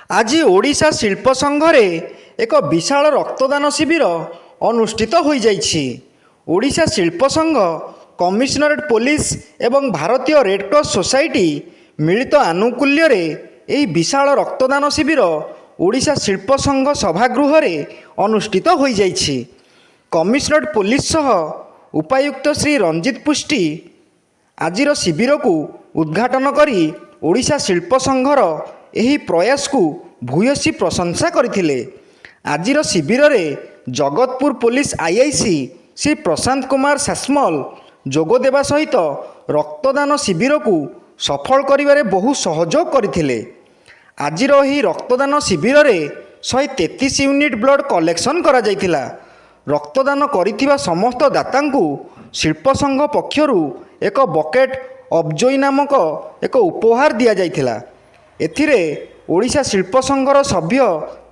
आज ओडिशा शिल्प संघरे एक विशाल रक्तदान शिविर अनुष्ठित हो जाइछि। ओडिशा शिल्प संघ, कमिशनरेट पुलिस एवं भारतीय रेड क्रॉस सोसाइटी मिलित आनुकूल्य यह विशाल रक्तदान शिविर ओडिशा शिल्प संघ सभागृह रे अनुष्ठित हो जाइछि। कमिशनरेट पुलिस सह उपायुक्त श्री रंजित पुष्टि आजिर शिविर को उद्घाटन करी ओडिशा शिल्प संघर यही प्रयास को भूयसी प्रशंसा करथिले। आजिर शिविर रे जगतपुर पुलिस आईआईसी श्री प्रशांत कुमार सासमल जोगदेवा सहित रक्तदान शिविर को सफल करिवारे बहु सहयोग करथिले। आजिर यही रक्तदान शिविर रे 133 यूनिट ब्लड कलेक्शन करा जायथिला। रक्तदान करिथिबा समस्त दातांकु शिल्प संघ पक्षरु एक बकेट अबजोई नामक एक उपहार दिया जायथिला। एथिरे ओडिशा शिल्प संघर सभ्य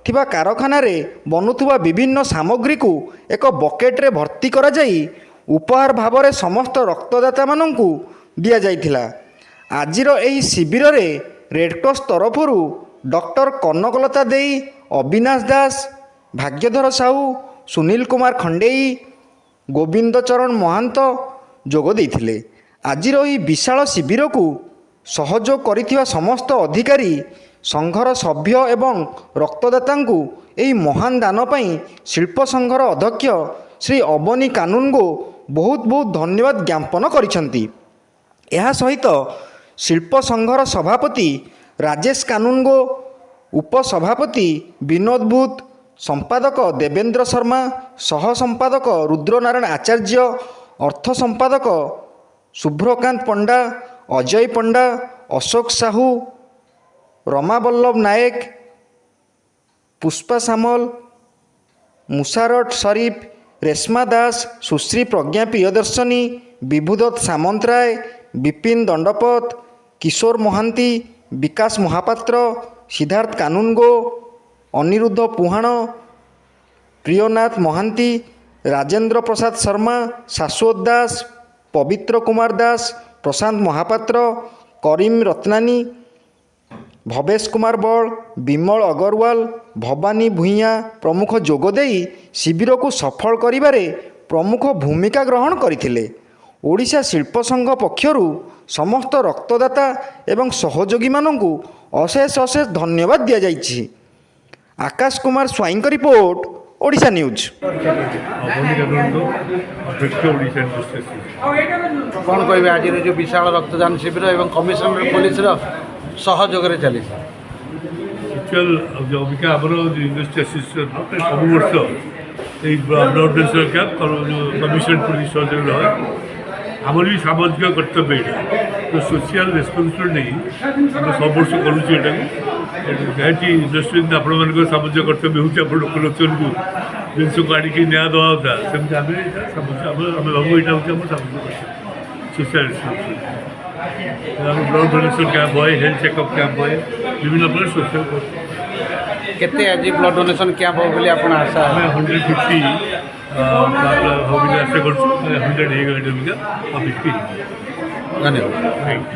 थिबा कारखाना रे बनुथुबा विभिन्न सामग्री को एक बकेट रे भर्ती करा जाई उपहार भाव में समस्त रक्तदाता मानंकु दिया जायथिला। आजिर एही शिविर रे रेडक्रॉस तरफरु डॉक्टर कनकलता देई, अविनाश दास, भाग्यधर साहू, सुनील कुमार खंडेई, गोविंद चरण महांत जोग देइथिले। आजिर एही विशाल शिविर को सहयोग करिथिबा समस्त अधिकारी, संघर सभ्य एवं रक्तदातांकु एही महान दान पई शिल्प संघर अध्यक्ष श्री अबनी कानूनगो बहुत बहुत धन्यवाद ज्ञापन करिसंती। एहा सहित शिल्प संघर सभापति राजेश कानूनगो, उपसभापति विनोद बुध, संपादक देवेंद्र शर्मा, सह संपादक रुद्रनारायण आचार्य, अर्थ संपादक शुभ्रकांत पंडा, अजय पंडा, अशोक साहू, रमावल्लभ नायक, पुष्पा सामल, मुसारट शरीफ, रेशमा दास, सुश्री प्रज्ञा प्रियदर्शनी, विभुदत्त सामंतराय, विपिन दंडपत, किशोर महांती, विकास महापात्र, सिद्धार्थ कानूनगो, अनिरुद्ध पुहाण, प्रियनाथ महांती, राजेंद्र प्रसाद शर्मा, शाश्वत दास, पवित्र कुमार दास, प्रशांत महापात्र, करीम रत्नानी, भवेश कुमार बल, विमल अग्रवाल, भवानी भूइया प्रमुख जोगदेई शिविर को सफल करिबारे प्रमुख भूमिका ग्रहण करथिले। ओडिशा शिल्प संघ पक्षरु समस्त रक्तदाता एवं सहयोगी मानंकु अशेष अशेष धन्यवाद दिया जाइछि। आकाश कुमार स्वाईं का रिपोर्ट, ओडिशा न्यूज। कौन कहे आज जो विशाल रक्तदान शिविर एवं कमिशनरेट पुलिस सहयोग चली एक्चुअल अबिका आमर जो इंडस्ट्री एसोसिएशन सब वर्ष ये blood donation camp commissionerate police सहयोग रहे। आमर भी सामाजिक कर्तव्य यहाँ तो सोशल रेस्पन्सिबिलिटी नहीं आम सब वर्ष करुचे यहाँ इंडस्ट्री आपण मान सामाजिक कर्तव्य हो लोक लोचन को जिनस को आड़िक न्याय देवा था सेमती आम भाव यहाँ हूँ सामाजिक सोशल रेस्पन्सिबिलिटी। ब्लड डोनेशन कैंप है, हेल्थ चेकअप कैंप है, विभिन्न प्रकार सोशल केते आज ब्लड डोनेशन कैंप हो बोली आपण आशा हमें 150 आशा कर 100 धन्यवाद।